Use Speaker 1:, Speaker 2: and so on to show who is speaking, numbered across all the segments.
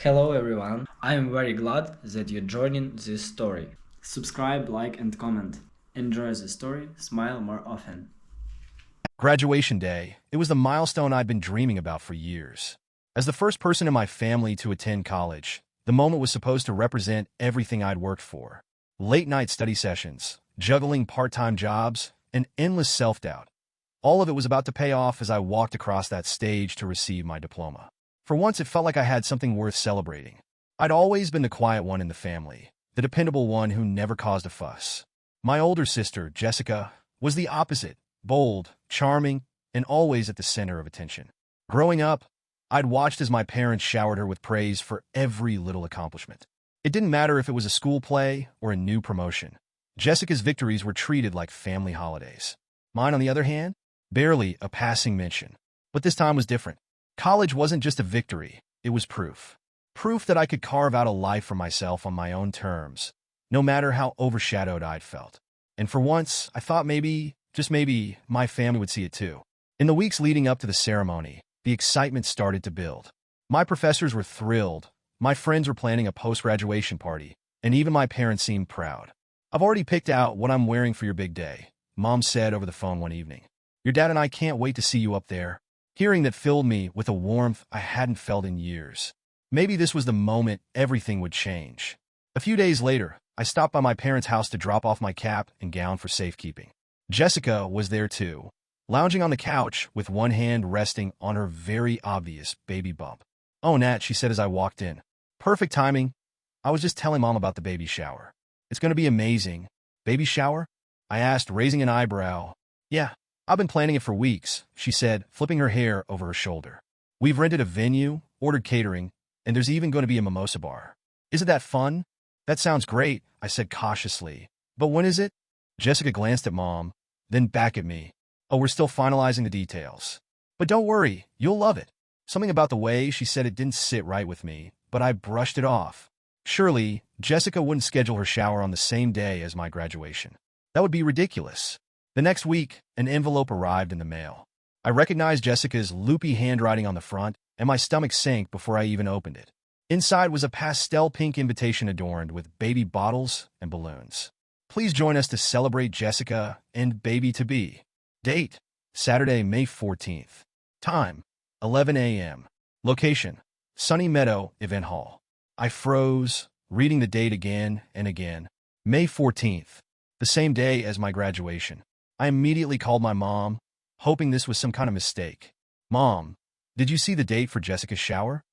Speaker 1: Hello everyone, I am very glad that you're joining this story. Subscribe, like and comment. Enjoy the story, smile more often.
Speaker 2: Graduation day. It was the milestone I'd been dreaming about for years. As the first person in my family to attend college, the moment was supposed to represent everything I'd worked for. Late-night study sessions, juggling part-time jobs, and endless self-doubt. All of it was about to pay off as I walked across that stage to receive my diploma. For once, it felt like I had something worth celebrating. I'd always been the quiet one in the family, the dependable one who never caused a fuss. My older sister, Jessica, was the opposite. Bold, charming, and always at the center of attention. Growing up, I'd watched as my parents showered her with praise for every little accomplishment. It didn't matter if it was a school play or a new promotion. Jessica's victories were treated like family holidays. Mine, on the other hand, barely a passing mention. But this time was different. College wasn't just a victory, it was proof. Proof that I could carve out a life for myself on my own terms, no matter how overshadowed I'd felt. And for once, I thought maybe, just maybe, my family would see it too. In the weeks leading up to the ceremony, the excitement started to build. My professors were thrilled, my friends were planning a post-graduation party, and even my parents seemed proud. "I've already picked out what I'm wearing for your big day," Mom said over the phone one evening. "Your dad and I can't wait to see you up there." Hearing that filled me with a warmth I hadn't felt in years. Maybe this was the moment everything would change. A few days later, I stopped by my parents' house to drop off my cap and gown for safekeeping. Jessica was there too, lounging on the couch with one hand resting on her very obvious baby bump. "Oh, Nat," she said as I walked in. "Perfect timing. I was just telling Mom about the baby shower. It's going to be amazing." "Baby shower?" I asked, raising an eyebrow. "Yeah, I've been planning it for weeks," she said, flipping her hair over her shoulder. "We've rented a venue, ordered catering, and there's even going to be a mimosa bar." "Isn't that fun?" "That sounds great," I said cautiously. "But when is it?" Jessica glanced at Mom, then back at me. "Oh, we're still finalizing the details. But don't worry, you'll love it." Something about the way she said it didn't sit right with me, but I brushed it off. Surely, Jessica wouldn't schedule her shower on the same day as my graduation. That would be ridiculous. The next week, an envelope arrived in the mail. I recognized Jessica's loopy handwriting on the front, and my stomach sank before I even opened it. Inside was a pastel pink invitation adorned with baby bottles and balloons. "Please join us to celebrate Jessica and baby-to-be. Date, Saturday, May 14th. Time, 11 a.m. Location, Sunny Meadow Event Hall." I froze, reading the date again and again. May 14th, the same day as my graduation. I immediately called my mom, hoping this was some kind of mistake. "Mom, did you see the date for Jessica's shower?"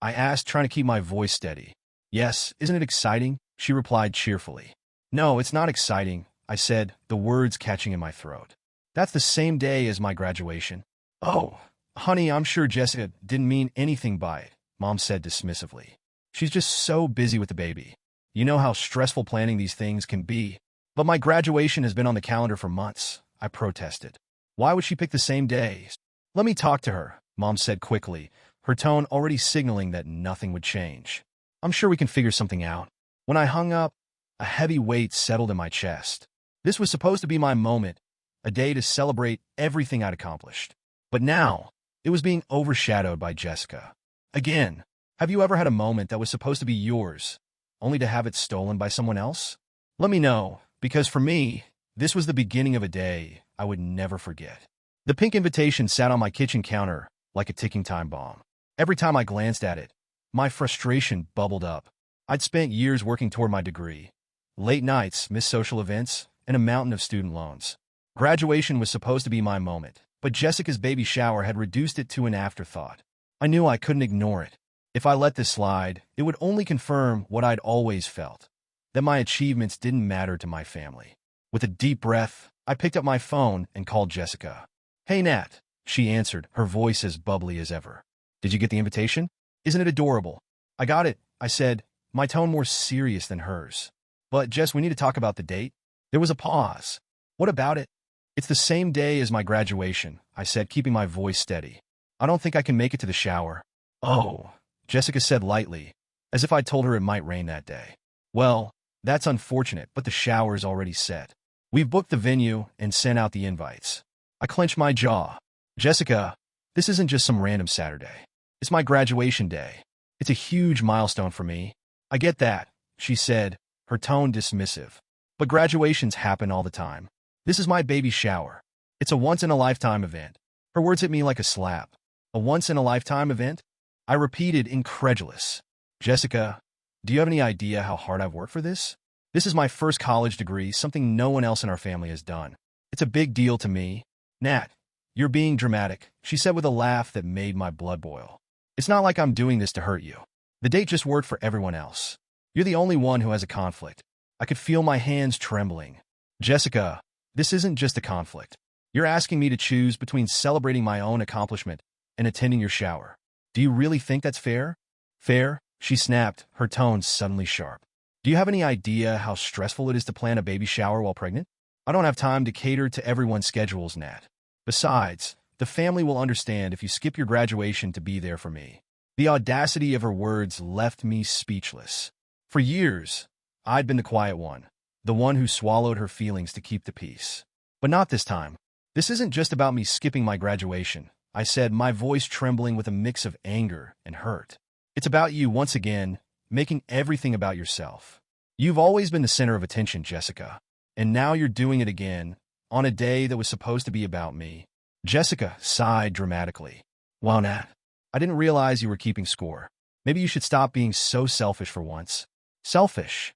Speaker 2: I asked, trying to keep my voice steady. "Yes, isn't it exciting?" she replied cheerfully. "No, it's not exciting," I said, the words catching in my throat. "That's the same day as my graduation." "Oh, honey, I'm sure Jessica didn't mean anything by it," Mom said dismissively. "She's just so busy with the baby. You know how stressful planning these things can be." "But my graduation has been on the calendar for months," I protested. "Why would she pick the same day?" "Let me talk to her," Mom said quickly, her tone already signaling that nothing would change. "I'm sure we can figure something out." When I hung up, a heavy weight settled in my chest. This was supposed to be my moment, a day to celebrate everything I'd accomplished. But now, it was being overshadowed by Jessica. Again, have you ever had a moment that was supposed to be yours, only to have it stolen by someone else? Let me know. Because for me, this was the beginning of a day I would never forget. The pink invitation sat on my kitchen counter like a ticking time bomb. Every time I glanced at it, my frustration bubbled up. I'd spent years working toward my degree. Late nights, missed social events, and a mountain of student loans. Graduation was supposed to be my moment, but Jessica's baby shower had reduced it to an afterthought. I knew I couldn't ignore it. If I let this slide, it would only confirm what I'd always felt, that my achievements didn't matter to my family. With a deep breath, I picked up my phone and called Jessica. "Hey, Nat," she answered, her voice as bubbly as ever. "Did you get the invitation? Isn't it adorable?" "I got it," I said, my tone more serious than hers. "But, Jess, we need to talk about the date." There was a pause. "What about it?" "It's the same day as my graduation," I said, keeping my voice steady. "I don't think I can make it to the shower." "Oh," Jessica said lightly, as if I'd told her it might rain that day. "Well, that's unfortunate, but the shower's already set. We've booked the venue and sent out the invites." I clenched my jaw. "Jessica, this isn't just some random Saturday. It's my graduation day. It's a huge milestone for me. I get that, she said, her tone dismissive. But graduations happen all the time. This is my baby shower. It's a once-in-a-lifetime event. Her words hit me like a slap. A once-in-a-lifetime event? I repeated, incredulous. Jessica, do you have any idea how hard I've worked for this? This is my first college degree, something no one else in our family has done. It's a big deal to me. Nat, you're being dramatic, she said with a laugh that made my blood boil. It's not like I'm doing this to hurt you. The date just worked for everyone else. You're the only one who has a conflict. I could feel my hands trembling. Jessica, this isn't just a conflict. You're asking me to choose between celebrating my own accomplishment and attending your shower. Do you really think that's fair? Fair? She snapped, her tone suddenly sharp. Do you have any idea how stressful it is to plan a baby shower while pregnant? I don't have time to cater to everyone's schedules, Nat. Besides, the family will understand if you skip your graduation to be there for me. The audacity of her words left me speechless. For years, I'd been the quiet one, the one who swallowed her feelings to keep the peace. But not this time. This isn't just about me skipping my graduation, I said, my voice trembling with a mix of anger and hurt. It's about you, once again, making everything about yourself. You've always been the center of attention, Jessica. And now you're doing it again, on a day that was supposed to be about me. Jessica sighed dramatically. Wow, Nat, I didn't realize you were keeping score. Maybe you should stop being so selfish for once. Selfish?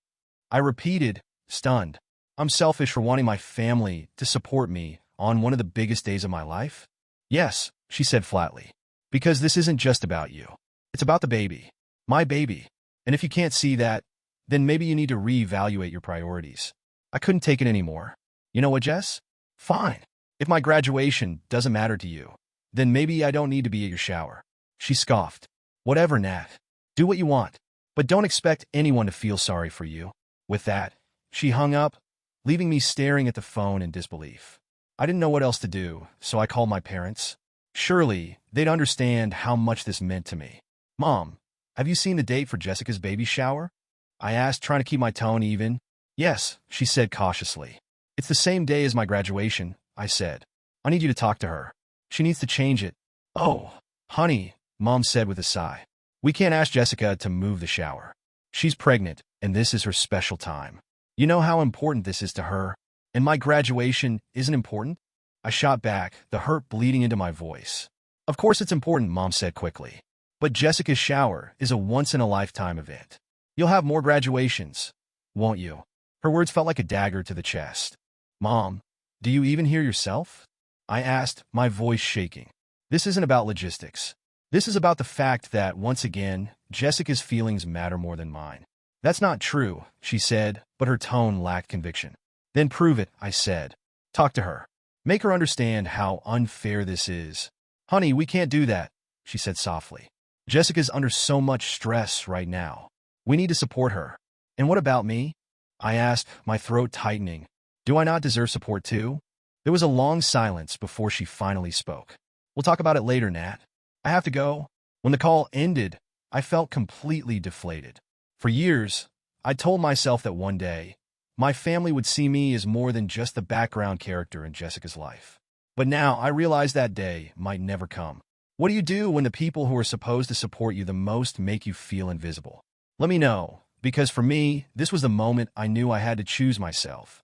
Speaker 2: I repeated, stunned. I'm selfish for wanting my family to support me on one of the biggest days of my life? Yes, she said flatly. Because this isn't just about you. It's about the baby. My baby. And if you can't see that, then maybe you need to reevaluate your priorities. I couldn't take it anymore. You know what, Jess? Fine. If my graduation doesn't matter to you, then maybe I don't need to be at your shower. She scoffed. Whatever, Nat. Do what you want. But don't expect anyone to feel sorry for you. With that, she hung up, leaving me staring at the phone in disbelief. I didn't know what else to do, so I called my parents. Surely, they'd understand how much this meant to me. Mom, have you seen the date for Jessica's baby shower? I asked, trying to keep my tone even. Yes, she said cautiously. It's the same day as my graduation, I said. I need you to talk to her. She needs to change it. Oh, honey, Mom said with a sigh. We can't ask Jessica to move the shower. She's pregnant, and this is her special time. You know how important this is to her, and my graduation isn't important? I shot back, the hurt bleeding into my voice. Of course it's important, Mom said quickly. But Jessica's shower is a once-in-a-lifetime event. You'll have more graduations, won't you? Her words felt like a dagger to the chest. Mom, do you even hear yourself? I asked, my voice shaking. This isn't about logistics. This is about the fact that, once again, Jessica's feelings matter more than mine. That's not true, she said, but her tone lacked conviction. Then prove it, I said. Talk to her. Make her understand how unfair this is. Honey, we can't do that, she said softly. Jessica's under so much stress right now. We need to support her. And what about me? I asked, my throat tightening. Do I not deserve support too? There was a long silence before she finally spoke. We'll talk about it later, Nat. I have to go. When the call ended, I felt completely deflated. For years, I told myself that one day, my family would see me as more than just the background character in Jessica's life. But now I realize that day might never come. What do you do when the people who are supposed to support you the most make you feel invisible? Let me know, because for me, this was the moment I knew I had to choose myself,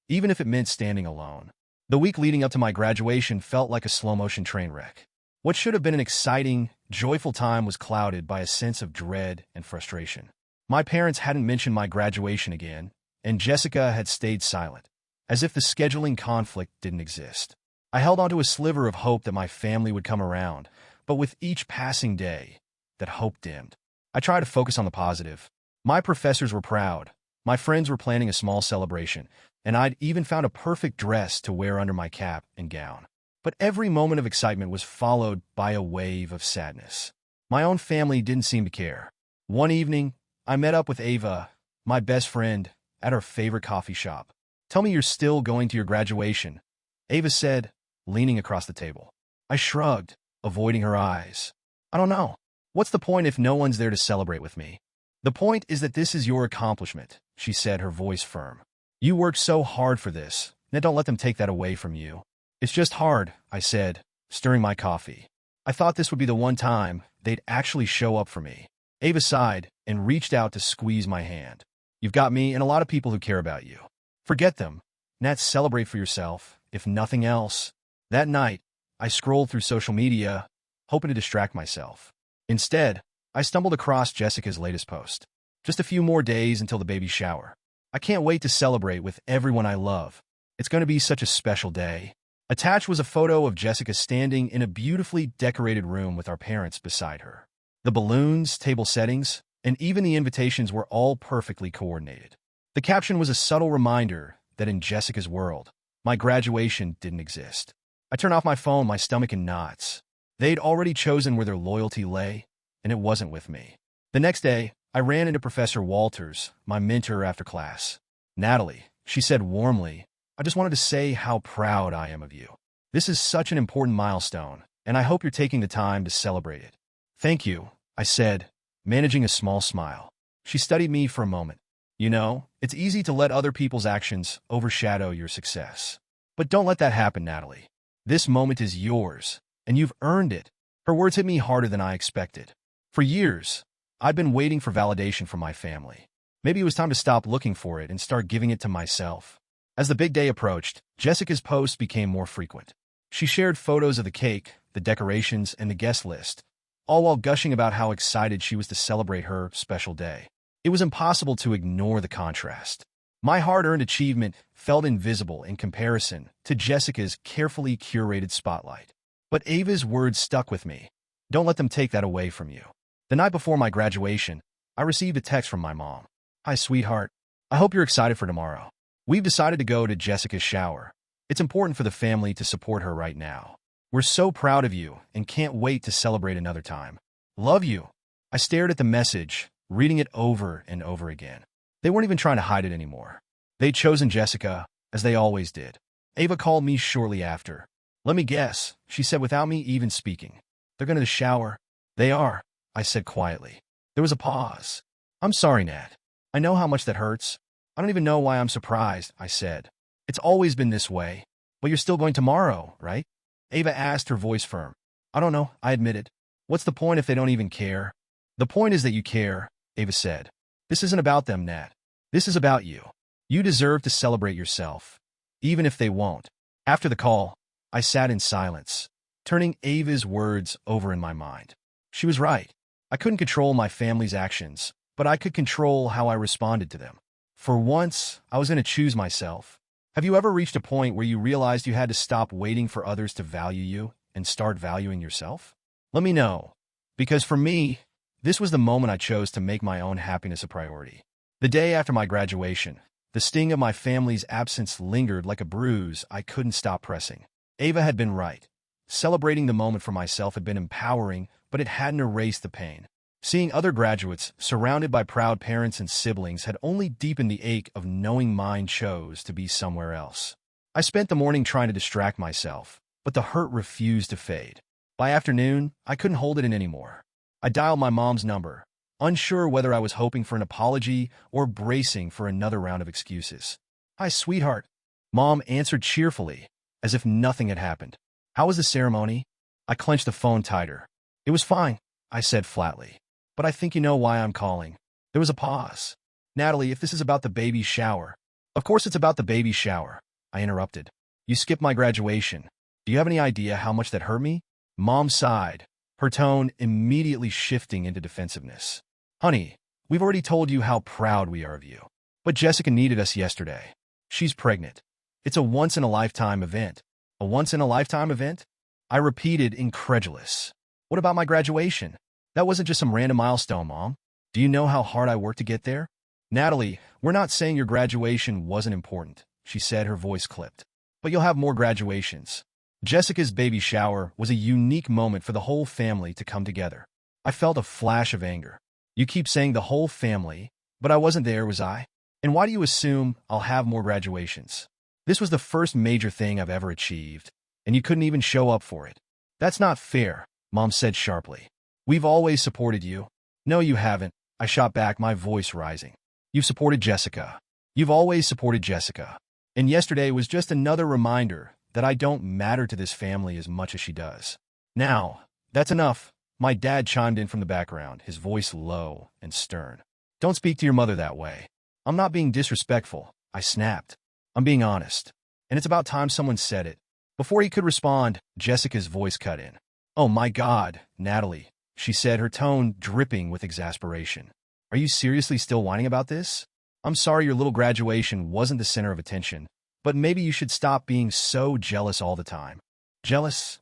Speaker 2: even if it meant standing alone. The week leading up to my graduation felt like a slow-motion train wreck. What should have been an exciting, joyful time was clouded by a sense of dread and frustration. My parents hadn't mentioned my graduation again, and Jessica had stayed silent, as if the scheduling conflict didn't exist. I held onto a sliver of hope that my family would come around, but with each passing day, that hope dimmed. I tried to focus on the positive. My professors were proud. My friends were planning a small celebration, and I'd even found a perfect dress to wear under my cap and gown. But every moment of excitement was followed by a wave of sadness. My own family didn't seem to care. One evening, I met up with Ava, my best friend, at her favorite coffee shop. Tell me you're still going to your graduation, Ava said, leaning across the table. I shrugged, avoiding her eyes. I don't know. What's the point if no one's there to celebrate with me? The point is that this is your accomplishment, she said, her voice firm. You worked so hard for this, now don't let them take that away from you. It's just hard, I said, stirring my coffee. I thought this would be the one time they'd actually show up for me. Ava sighed and reached out to squeeze my hand. You've got me and a lot of people who care about you. Forget them. Nat, celebrate for yourself, if nothing else. That night, I scrolled through social media, hoping to distract myself. Instead, I stumbled across Jessica's latest post. Just a few more days until the baby shower. I can't wait to celebrate with everyone I love. It's going to be such a special day. Attached was a photo of Jessica standing in a beautifully decorated room with our parents beside her. The balloons, table settings, and even the invitations were all perfectly coordinated. The caption was a subtle reminder that in Jessica's world, my graduation didn't exist. I turned off my phone, my stomach in knots. They'd already chosen where their loyalty lay, and it wasn't with me. The next day, I ran into Professor Walters, my mentor after class. Natalie, she said warmly, I just wanted to say how proud I am of you. This is such an important milestone, and I hope you're taking the time to celebrate it. Thank you, I said, managing a small smile. She studied me for a moment. You know, it's easy to let other people's actions overshadow your success. But don't let that happen, Natalie. This moment is yours, and you've earned it. Her words hit me harder than I expected. For years, I'd been waiting for validation from my family. Maybe it was time to stop looking for it and start giving it to myself. As the big day approached, Jessica's posts became more frequent. She shared photos of the cake, the decorations, and the guest list, all while gushing about how excited she was to celebrate her special day. It was impossible to ignore the contrast. My hard-earned achievement felt invisible in comparison to Jessica's carefully curated spotlight. But Ava's words stuck with me. Don't let them take that away from you. The night before my graduation, I received a text from my mom. Hi, sweetheart. I hope you're excited for tomorrow. We've decided to go to Jessica's shower. It's important for the family to support her right now. We're so proud of you and can't wait to celebrate another time. Love you. I stared at the message, reading it over and over again. They weren't even trying to hide it anymore. They'd chosen Jessica, as they always did. Ava called me shortly after. Let me guess, she said without me even speaking. They're going to the shower. They are, I said quietly. There was a pause. I'm sorry, Nat. I know how much that hurts. I don't even know why I'm surprised, I said. It's always been this way. But you're still going tomorrow, right? Ava asked, her voice firm. I don't know, I admitted. What's the point if they don't even care? The point is that you care, Ava said. This isn't about them, Nat. This is about you. You deserve to celebrate yourself, even if they won't. After the call, I sat in silence, turning Ava's words over in my mind. She was right. I couldn't control my family's actions, but I could control how I responded to them. For once, I was going to choose myself. Have you ever reached a point where you realized you had to stop waiting for others to value you and start valuing yourself? Let me know, because for me, this was the moment I chose to make my own happiness a priority. The day after my graduation, the sting of my family's absence lingered like a bruise I couldn't stop pressing. Ava had been right. Celebrating the moment for myself had been empowering, but it hadn't erased the pain. Seeing other graduates surrounded by proud parents and siblings had only deepened the ache of knowing mine chose to be somewhere else. I spent the morning trying to distract myself, but the hurt refused to fade. By afternoon, I couldn't hold it in anymore. I dialed my mom's number, unsure whether I was hoping for an apology or bracing for another round of excuses. Hi, sweetheart. Mom answered cheerfully, as if nothing had happened. How was the ceremony? I clenched the phone tighter. It was fine, I said flatly. But I think you know why I'm calling. There was a pause. Natalie, if this is about the baby shower. Of course it's about the baby shower, I interrupted. You skipped my graduation. Do you have any idea how much that hurt me? Mom sighed, her tone immediately shifting into defensiveness. Honey, we've already told you how proud we are of you. But Jessica needed us yesterday. She's pregnant. It's a once-in-a-lifetime event. A once-in-a-lifetime event? I repeated, incredulous. What about my graduation? That wasn't just some random milestone, Mom. Do you know how hard I worked to get there? Natalie, we're not saying your graduation wasn't important, she said, her voice clipped. But you'll have more graduations. Jessica's baby shower was a unique moment for the whole family to come together. I felt a flash of anger. You keep saying the whole family, but I wasn't there, was I? And why do you assume I'll have more graduations? This was the first major thing I've ever achieved, and you couldn't even show up for it. That's not fair, Mom said sharply. We've always supported you. No, you haven't, I shot back, my voice rising. You've supported Jessica. You've always supported Jessica. And yesterday was just another reminder that I don't matter to this family as much as she does. Now, that's enough, My dad chimed in from the background, his voice low and stern. Don't speak to your mother that way. I'm not being disrespectful, I snapped. I'm being honest. And it's about time someone said it. Before he could respond, Jessica's voice cut in. Oh my God, Natalie, she said, her tone dripping with exasperation. Are you seriously still whining about this? I'm sorry your little graduation wasn't the center of attention, but maybe you should stop being so jealous all the time. Jealous?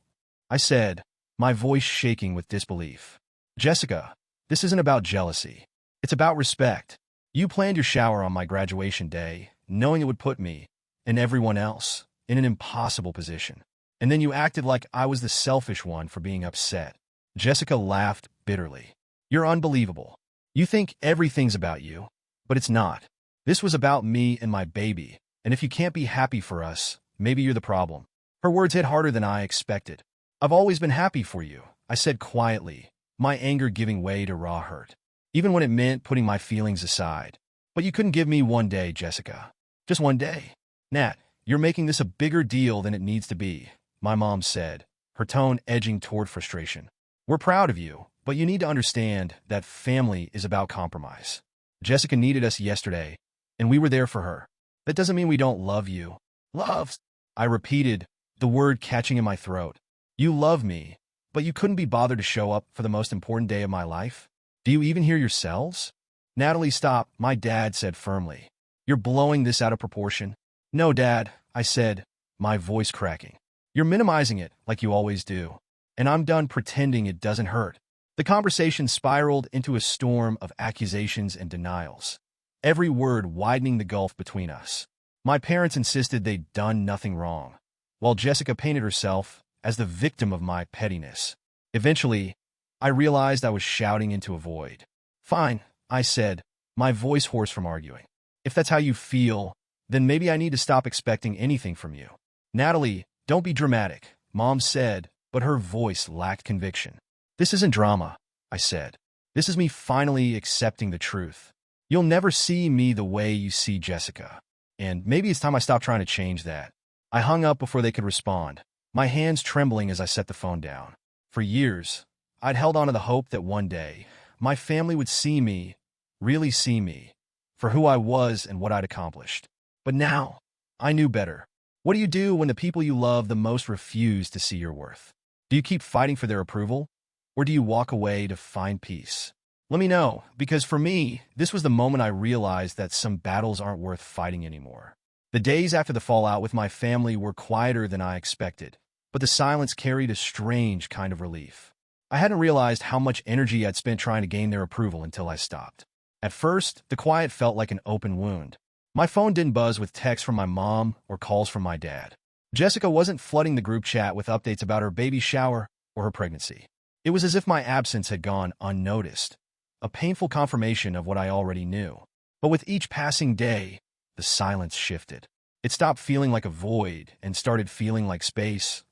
Speaker 2: I said, my voice shaking with disbelief. Jessica, this isn't about jealousy. It's about respect. You planned your shower on my graduation day, knowing it would put me, and everyone else, in an impossible position. And then you acted like I was the selfish one for being upset. Jessica laughed bitterly. You're unbelievable. You think everything's about you, but it's not. This was about me and my baby, and if you can't be happy for us, maybe you're the problem. Her words hit harder than I expected. I've always been happy for you, I said quietly, my anger giving way to raw hurt, even when it meant putting my feelings aside. But you couldn't give me one day, Jessica. Just one day. Nat, you're making this a bigger deal than it needs to be, my mom said, her tone edging toward frustration. We're proud of you, but you need to understand that family is about compromise. Jessica needed us yesterday, and we were there for her. That doesn't mean we don't love you. Loves, I repeated, the word catching in my throat. You love me, but you couldn't be bothered to show up for the most important day of my life? Do you even hear yourselves? Natalie, stop, my dad said firmly. You're blowing this out of proportion. No, Dad, I said, my voice cracking. You're minimizing it like you always do, and I'm done pretending it doesn't hurt. The conversation spiraled into a storm of accusations and denials, every word widening the gulf between us. My parents insisted they'd done nothing wrong, while Jessica painted herself as the victim of my pettiness. Eventually, I realized I was shouting into a void. Fine, I said, my voice hoarse from arguing. If that's how you feel, then maybe I need to stop expecting anything from you. Natalie, don't be dramatic, Mom said, but her voice lacked conviction. This isn't drama, I said. This is me finally accepting the truth. You'll never see me the way you see Jessica. And maybe it's time I stop trying to change that. I hung up before they could respond, my hands trembling as I set the phone down. For years, I'd held on to the hope that one day, my family would see me, really see me, for who I was and what I'd accomplished. But now, I knew better. What do you do when the people you love the most refuse to see your worth? Do you keep fighting for their approval? Or do you walk away to find peace? Let me know, because for me, this was the moment I realized that some battles aren't worth fighting anymore. The days after the fallout with my family were quieter than I expected, but the silence carried a strange kind of relief. I hadn't realized how much energy I'd spent trying to gain their approval until I stopped. At first, the quiet felt like an open wound. My phone didn't buzz with texts from my mom or calls from my dad. Jessica wasn't flooding the group chat with updates about her baby shower or her pregnancy. It was as if my absence had gone unnoticed, a painful confirmation of what I already knew. But with each passing day, the silence shifted. It stopped feeling like a void and started feeling like space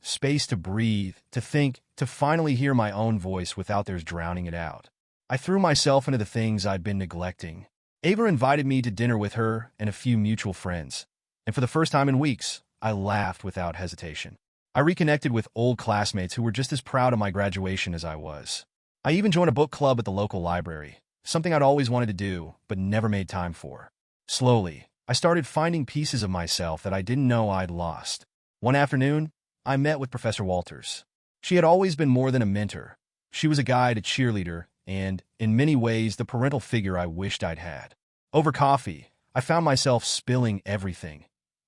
Speaker 2: to breathe, to think, to finally hear my own voice without theirs drowning it out. I threw myself into the things I'd been neglecting. Ava invited me to dinner with her and a few mutual friends, and for the first time in weeks, I laughed without hesitation. I reconnected with old classmates who were just as proud of my graduation as I was. I even joined a book club at the local library, something I'd always wanted to do, but never made time for. Slowly, I started finding pieces of myself that I didn't know I'd lost. One afternoon, I met with Professor Walters. She had always been more than a mentor. She was a guide, a cheerleader, and, in many ways, the parental figure I wished I'd had. Over coffee, I found myself spilling everything.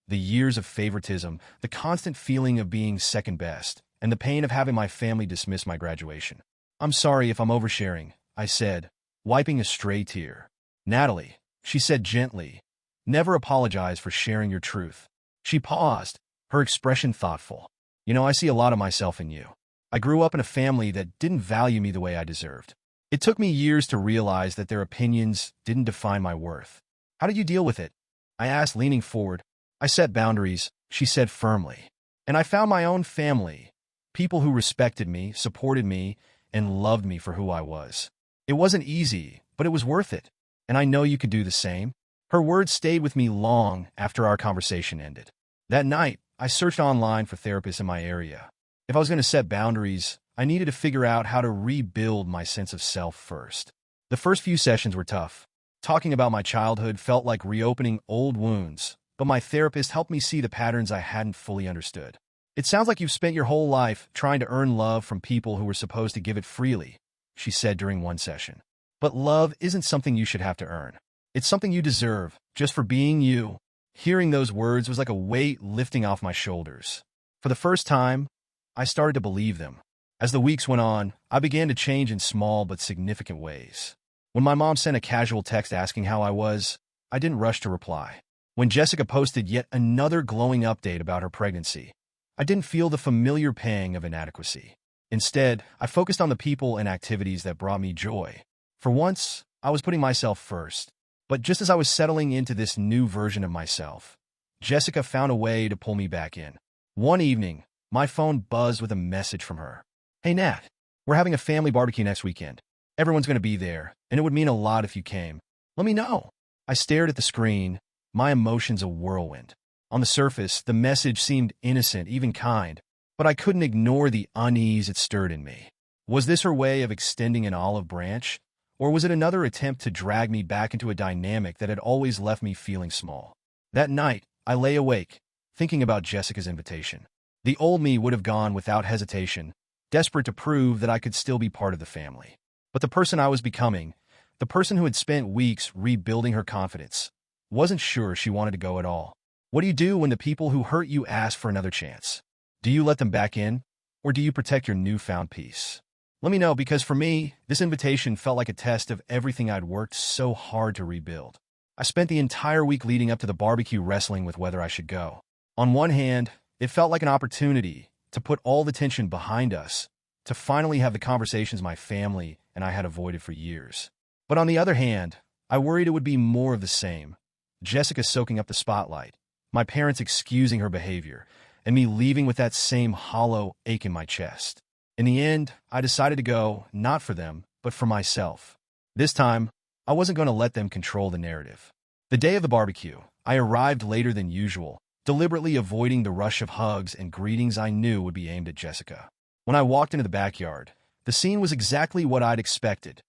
Speaker 2: The years of favoritism, the constant feeling of being second best, and the pain of having my family dismiss my graduation. I'm sorry if I'm oversharing, I said, wiping a stray tear. Natalie, she said gently, never apologize for sharing your truth. She paused, her expression thoughtful. You know, I see a lot of myself in you. I grew up in a family that didn't value me the way I deserved. It took me years to realize that their opinions didn't define my worth. How did you deal with it? I asked, leaning forward. I set boundaries, she said firmly. And I found my own family, people who respected me, supported me, and loved me for who I was. It wasn't easy, but it was worth it. And I know you could do the same. Her words stayed with me long after our conversation ended. That night, I searched online for therapists in my area. If I was going to set boundaries, I needed to figure out how to rebuild my sense of self first. The first few sessions were tough. Talking about my childhood felt like reopening old wounds, but my therapist helped me see the patterns I hadn't fully understood. It sounds like you've spent your whole life trying to earn love from people who were supposed to give it freely, she said during one session. But love isn't something you should have to earn. It's something you deserve, just for being you. Hearing those words was like a weight lifting off my shoulders. For the first time, I started to believe them. As the weeks went on, I began to change in small but significant ways. When my mom sent a casual text asking how I was, I didn't rush to reply. When Jessica posted yet another glowing update about her pregnancy, I didn't feel the familiar pang of inadequacy. Instead, I focused on the people and activities that brought me joy. For once, I was putting myself first. But just as I was settling into this new version of myself, Jessica found a way to pull me back in. One evening, my phone buzzed with a message from her. "Hey Nat, we're having a family barbecue next weekend. Everyone's going to be there, and it would mean a lot if you came. Let me know." I stared at the screen, my emotions a whirlwind. On the surface, the message seemed innocent, even kind, but I couldn't ignore the unease it stirred in me. Was this her way of extending an olive branch? Or was it another attempt to drag me back into a dynamic that had always left me feeling small? That night, I lay awake, thinking about Jessica's invitation. The old me would have gone without hesitation, desperate to prove that I could still be part of the family. But the person I was becoming, the person who had spent weeks rebuilding her confidence, wasn't sure she wanted to go at all. What do you do when the people who hurt you ask for another chance? Do you let them back in, or do you protect your newfound peace? Let me know, because for me, this invitation felt like a test of everything I'd worked so hard to rebuild. I spent the entire week leading up to the barbecue wrestling with whether I should go. On one hand, it felt like an opportunity to put all the tension behind us, to finally have the conversations my family and I had avoided for years. But on the other hand, I worried it would be more of the same. Jessica soaking up the spotlight, my parents excusing her behavior, and me leaving with that same hollow ache in my chest. In the end, I decided to go, not for them, but for myself. This time, I wasn't going to let them control the narrative. The day of the barbecue, I arrived later than usual, deliberately avoiding the rush of hugs and greetings I knew would be aimed at Jessica. When I walked into the backyard, the scene was exactly what I'd expected.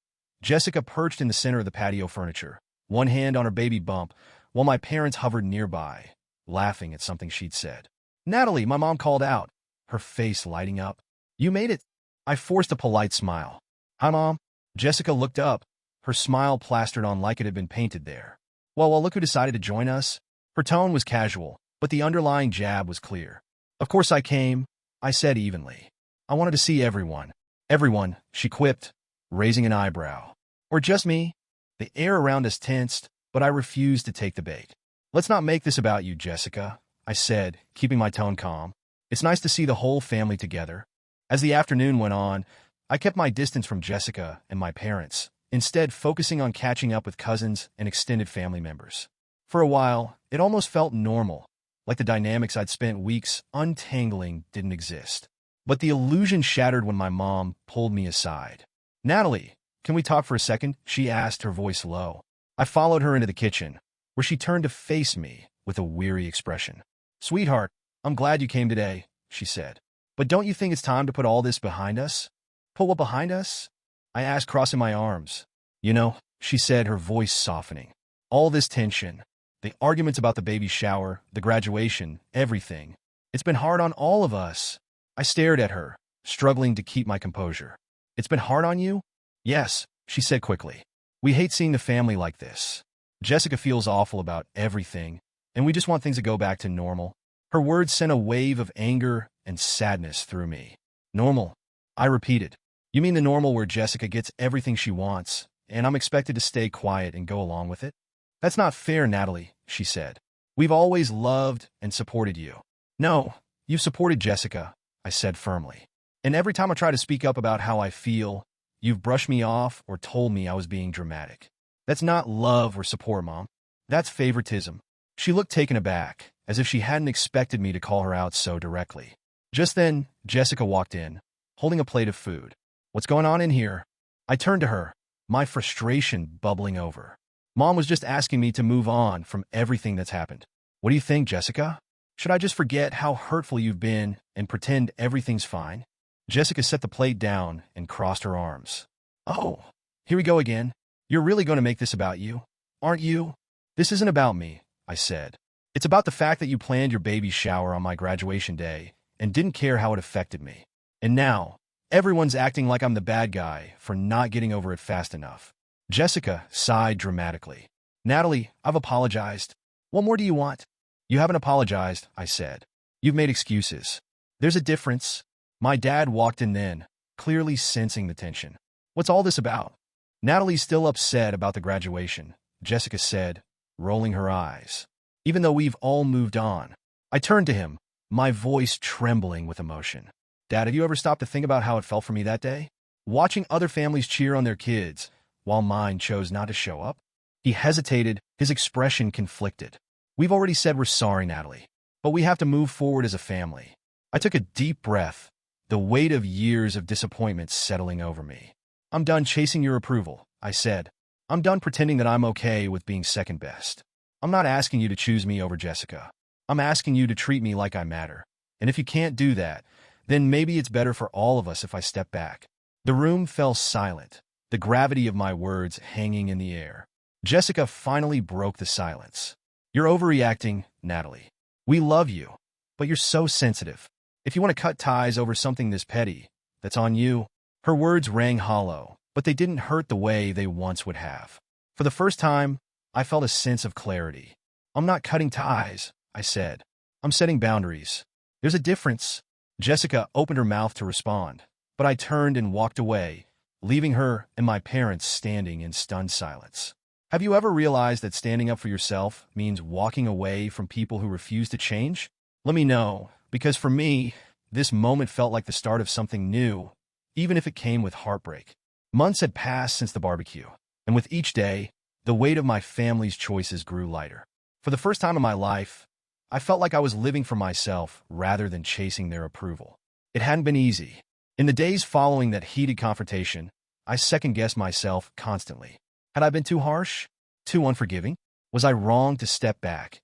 Speaker 2: Jessica perched in the center of the patio furniture, one hand on her baby bump, while my parents hovered nearby, laughing at something she'd said. "Natalie," my mom called out, her face lighting up. "You made it." I forced a polite smile. "Hi, Mom." Jessica looked up, her smile plastered on like it had been painted there. Well, look who decided to join us." Her tone was casual, but the underlying jab was clear. "Of course I came," I said evenly. "I wanted to see everyone." "Everyone," she quipped, raising an eyebrow. "Or just me?" The air around us tensed, but I refused to take the bait. "Let's not make this about you, Jessica," I said, keeping my tone calm. "It's nice to see the whole family together." As the afternoon went on, I kept my distance from Jessica and my parents, instead focusing on catching up with cousins and extended family members. For a while, it almost felt normal, like the dynamics I'd spent weeks untangling didn't exist. But the illusion shattered when my mom pulled me aside. "Natalie, can we talk for a second?" she asked, her voice low. I followed her into the kitchen, where she turned to face me with a weary expression. "Sweetheart, I'm glad you came today," she said. "But don't you think it's time to put all this behind us?" "Put what behind us?" I asked, crossing my arms. "You know," she said, her voice softening. "All this tension, the arguments about the baby shower, the graduation, everything. It's been hard on all of us." I stared at her, struggling to keep my composure. "It's been hard on you?" "Yes," she said quickly. "We hate seeing the family like this. Jessica feels awful about everything, and we just want things to go back to normal." Her words sent a wave of anger and sadness through me. "Normal," I repeated. "You mean the normal where Jessica gets everything she wants, and I'm expected to stay quiet and go along with it?" "That's not fair, Natalie," she said. "We've always loved and supported you." "No, you've supported Jessica," I said firmly. "And every time I try to speak up about how I feel, you've brushed me off or told me I was being dramatic. That's not love or support, Mom. That's favoritism." She looked taken aback, as if she hadn't expected me to call her out so directly. Just then, Jessica walked in, holding a plate of food. "What's going on in here?" I turned to her, my frustration bubbling over. "Mom was just asking me to move on from everything that's happened." "What do you think, Jessica? Should I just forget how hurtful you've been and pretend everything's fine?" Jessica set the plate down and crossed her arms. Oh, here we go again. You're really going to make this about you, aren't you? This isn't about me, I said. It's about the fact that you planned your baby's shower on my graduation day and didn't care how it affected me. And now, everyone's acting like I'm the bad guy for not getting over it fast enough. Jessica sighed dramatically. Natalie, I've apologized. What more do you want? You haven't apologized, I said. You've made excuses. There's a difference. My dad walked in then, clearly sensing the tension. What's all this about? Natalie's still upset about the graduation, Jessica said, rolling her eyes. Even though we've all moved on. I turned to him, my voice trembling with emotion. Dad, have you ever stopped to think about how it felt for me that day? Watching other families cheer on their kids, while mine chose not to show up? He hesitated, his expression conflicted. We've already said we're sorry, Natalie, but we have to move forward as a family. I took a deep breath, the weight of years of disappointment settling over me. I'm done chasing your approval, I said. I'm done pretending that I'm okay with being second best. I'm not asking you to choose me over Jessica. I'm asking you to treat me like I matter. And if you can't do that, then maybe it's better for all of us if I step back. The room fell silent, the gravity of my words hanging in the air. Jessica finally broke the silence. You're overreacting, Natalie. We love you, but you're so sensitive. If you want to cut ties over something this petty, that's on you. Her words rang hollow, but they didn't hurt the way they once would have. For the first time, I felt a sense of clarity. I'm not cutting ties, I said. I'm setting boundaries. There's a difference. Jessica opened her mouth to respond, but I turned and walked away, leaving her and my parents standing in stunned silence. Have you ever realized that standing up for yourself means walking away from people who refuse to change? Let me know, because for me, this moment felt like the start of something new, even if it came with heartbreak. Months had passed since the barbecue, and with each day, the weight of my family's choices grew lighter. For the first time in my life, I felt like I was living for myself rather than chasing their approval. It hadn't been easy. In the days following that heated confrontation, I second-guessed myself constantly. Had I been too harsh? Too unforgiving? Was I wrong to step back,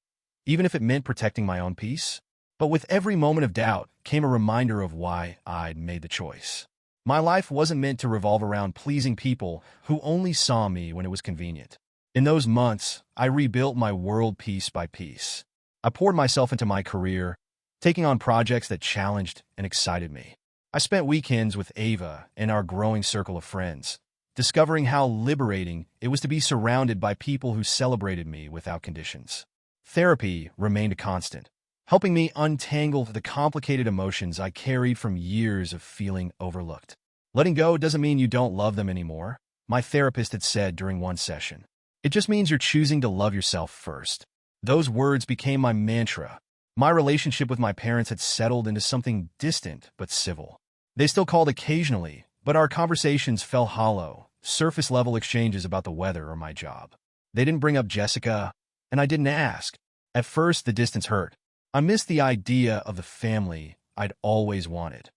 Speaker 2: even if it meant protecting my own peace? But with every moment of doubt came a reminder of why I'd made the choice. My life wasn't meant to revolve around pleasing people who only saw me when it was convenient. In those months, I rebuilt my world piece by piece. I poured myself into my career, taking on projects that challenged and excited me. I spent weekends with Ava and our growing circle of friends, discovering how liberating it was to be surrounded by people who celebrated me without conditions. Therapy remained a constant, helping me untangle the complicated emotions I carried from years of feeling overlooked. Letting go doesn't mean you don't love them anymore, my therapist had said during one session. It just means you're choosing to love yourself first. Those words became my mantra. My relationship with my parents had settled into something distant but civil. They still called occasionally, but our conversations fell hollow, surface-level exchanges about the weather or my job. They didn't bring up Jessica, and I didn't ask. At first, the distance hurt. I missed the idea of the family I'd always wanted.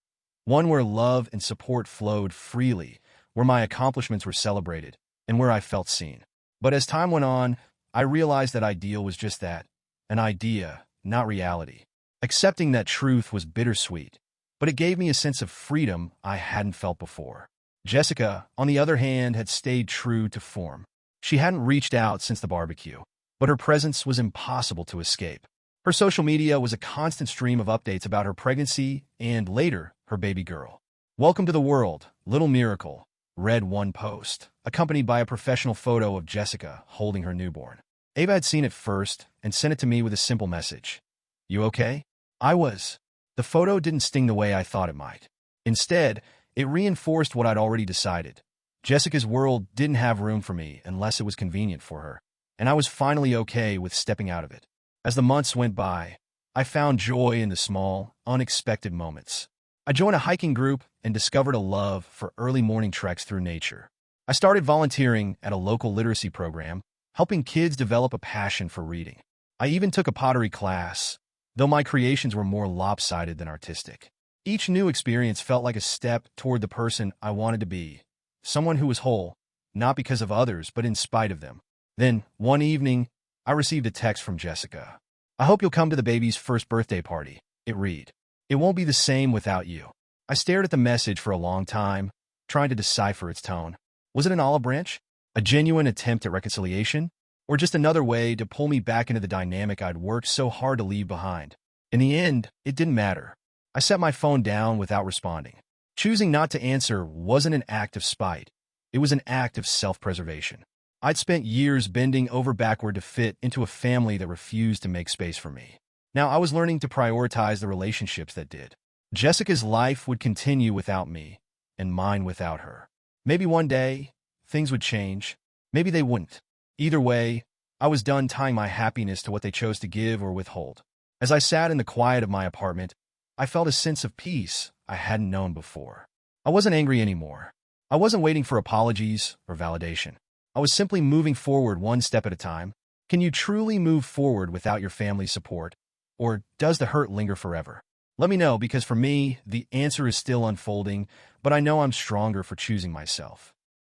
Speaker 2: One where love and support flowed freely, where my accomplishments were celebrated, and where I felt seen. But as time went on, I realized that ideal was just that, an idea, not reality. Accepting that truth was bittersweet, but it gave me a sense of freedom I hadn't felt before. Jessica, on the other hand, had stayed true to form. She hadn't reached out since the barbecue, but her presence was impossible to escape. Her social media was a constant stream of updates about her pregnancy and, later, her baby girl. "Welcome to the world, little miracle," read one post, accompanied by a professional photo of Jessica holding her newborn. Ava had seen it first and sent it to me with a simple message. "You okay?" I was. The photo didn't sting the way I thought it might. Instead, it reinforced what I'd already decided. Jessica's world didn't have room for me unless it was convenient for her, and I was finally okay with stepping out of it. As the months went by, I found joy in the small, unexpected moments. I joined a hiking group and discovered a love for early morning treks through nature. I started volunteering at a local literacy program, helping kids develop a passion for reading. I even took a pottery class, though my creations were more lopsided than artistic. Each new experience felt like a step toward the person I wanted to be, someone who was whole, not because of others, but in spite of them. Then, one evening, I received a text from Jessica. "I hope you'll come to the baby's first birthday party," it read. "It won't be the same without you." I stared at the message for a long time, trying to decipher its tone. Was it an olive branch? A genuine attempt at reconciliation? Or just another way to pull me back into the dynamic I'd worked so hard to leave behind? In the end, it didn't matter. I set my phone down without responding. Choosing not to answer wasn't an act of spite. It was an act of self-preservation. I'd spent years bending over backward to fit into a family that refused to make space for me. Now I was learning to prioritize the relationships that did. Jessica's life would continue without me, and mine without her. Maybe one day, things would change. Maybe they wouldn't. Either way, I was done tying my happiness to what they chose to give or withhold. As I sat in the quiet of my apartment, I felt a sense of peace I hadn't known before. I wasn't angry anymore. I wasn't waiting for apologies or validation. I was simply moving forward one step at a time. Can you truly move forward without your family's support? Or does the hurt linger forever? Let me know, because for me, the answer is still unfolding, but I know I'm stronger for choosing myself.